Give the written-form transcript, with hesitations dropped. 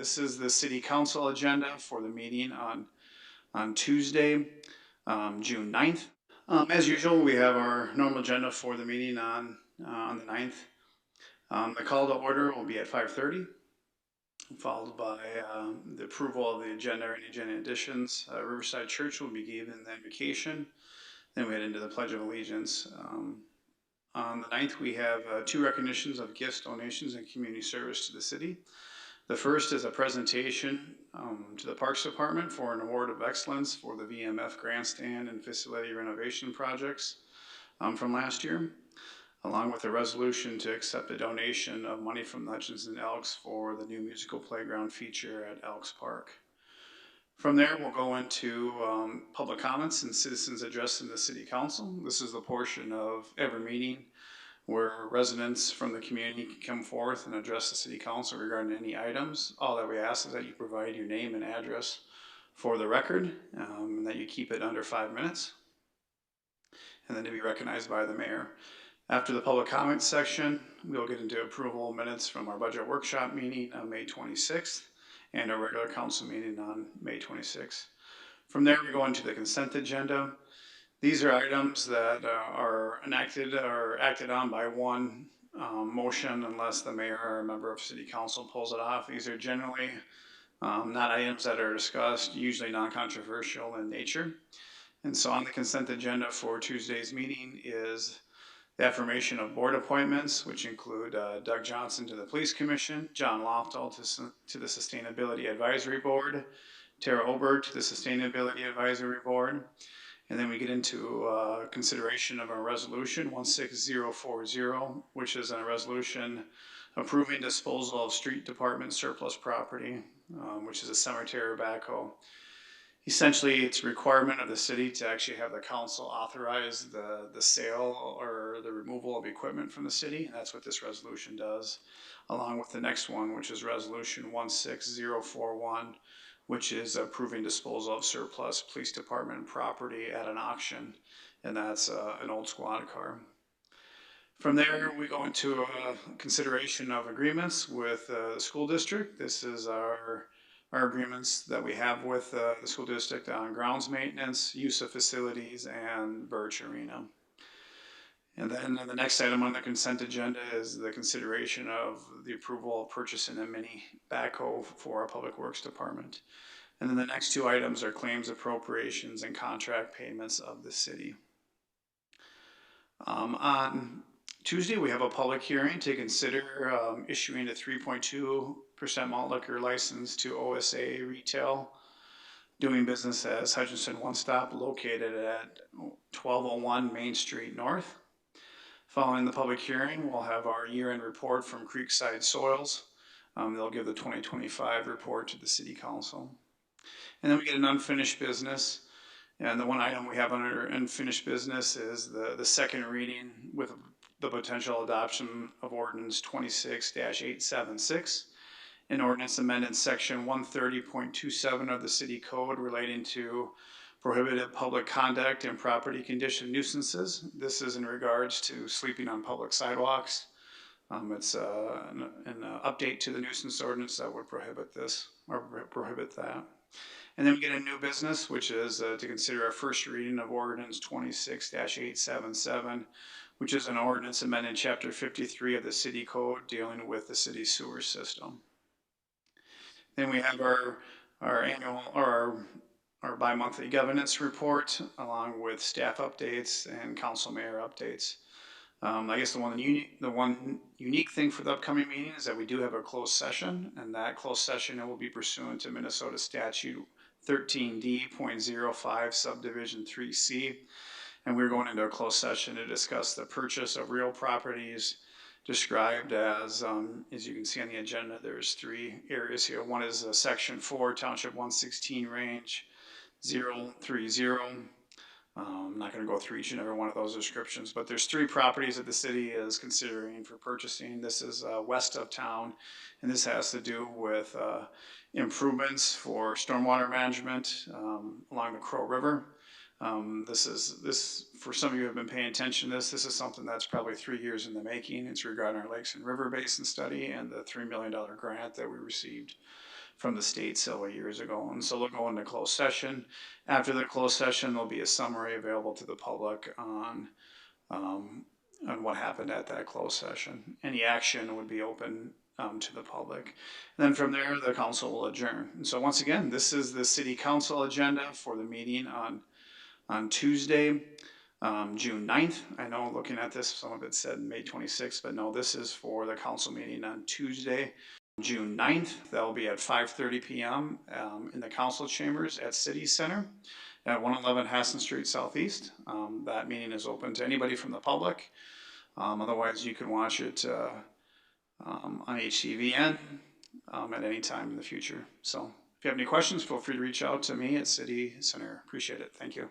This is the city council agenda for the meeting on Tuesday, June 9th. As usual, we have our normal agenda for the meeting on the 9th. The call to order will be at 5:30, followed by the approval of the agenda and agenda additions. Riverside Church will be given the invocation. Then we head into the Pledge of Allegiance. On the 9th, we have two recognitions of gifts, donations, and community service to the city. The first is a presentation to the Parks Department for an award of excellence for the VMF grandstand and facility renovation projects from last year, along with a resolution to accept a donation of money from the Hutchinson Elks for the new musical playground feature at Elks Park. From there, we'll go into public comments and citizens addressing the city council. This is the portion of every meeting where residents from the community can come forth and address the city council regarding any items. All that we ask is that you provide your name and address for the record, and that you keep it under 5 minutes, and then to be recognized by the mayor. After the public comments section, we'll get into approval minutes from our budget workshop meeting on May 26th and our regular council meeting on May 26th. From there, we go into the consent agenda. These are items that are enacted or acted on by one motion unless the mayor or a member of city council pulls it off. These are generally not items that are discussed, usually non-controversial in nature. And so on the consent agenda for Tuesday's meeting is the affirmation of board appointments, which include Doug Johnson to the Police Commission, John Loftal to the Sustainability Advisory Board, Tara Oberg to the Sustainability Advisory Board. And then we get into consideration of our resolution 16040, which is a resolution approving disposal of street department surplus property, which is a cemetery backhoe. Essentially, it's a requirement of the city to actually have the council authorize the sale or the removal of equipment from the city. And that's what this resolution does, along with the next one, which is resolution 16041, which is approving disposal of surplus police department property at an auction, and that's an old squad car. From there, we go into consideration of agreements with the school district. This is our agreements that we have with the school district on grounds maintenance, use of facilities, and Birch Arena. And then the next item on the consent agenda is the consideration of the approval of purchasing a mini backhoe for our public works department. And then the next two items are claims, appropriations, and contract payments of the city. On Tuesday, we have a public hearing to consider issuing a 3.2% malt liquor license to OSA Retail, doing business as Hutchinson One Stop, located at 1201 Main Street North. Following the public hearing, we'll have our year-end report from Creekside Soils. They'll give the 2025 report to the city council. And then we get an unfinished business. And the one item we have under unfinished business is the second reading with the potential adoption of ordinance 26-876, an ordinance amending section 130.27 of the city code relating to prohibited public conduct and property condition nuisances. This is in regards to sleeping on public sidewalks. It's an update to the nuisance ordinance that would prohibit this or prohibit that. And then we get a new business, which is to consider our first reading of ordinance 26-877, which is an ordinance amending chapter 53 of the city code dealing with the city sewer system. Then we have our annual or our bi-monthly governance report, along with staff updates and council mayor updates. I guess the one unique thing for the upcoming meeting is that we do have a closed session, and that closed session will be pursuant to Minnesota statute 13D.05 subdivision 3C. And we're going into a closed session to discuss the purchase of real properties described as you can see on the agenda, there's three areas here. One is section 4, township 116 range 030. I'm not going to go through each and every one of those descriptions, but there's three properties that the city is considering for purchasing. This is west of town, and this has to do with improvements for stormwater management along the Crow River. This for some of you who have been paying attention to this is something that's probably 3 years in the making. It's regarding our lakes and river basin study and the $3 million grant that we received from the state several years ago. And so they'll go into closed session. After the closed session, there'll be a summary available to the public um, on what happened at that closed session. Any action would be open to the public. And then from there, the council will adjourn. And so once again, this is the city council agenda for the meeting on Tuesday, June 9th. I know looking at this, some of it said May 26th, but no, this is for the council meeting on Tuesday, June 9th. That'll be at 5:30 p.m. In the council chambers at City Center at 111 Hassan Street Southeast. That meeting is open to anybody from the public. Otherwise, you can watch it on HTVN at any time in the future. So if you have any questions, feel free to reach out to me at City Center. Appreciate it. Thank you.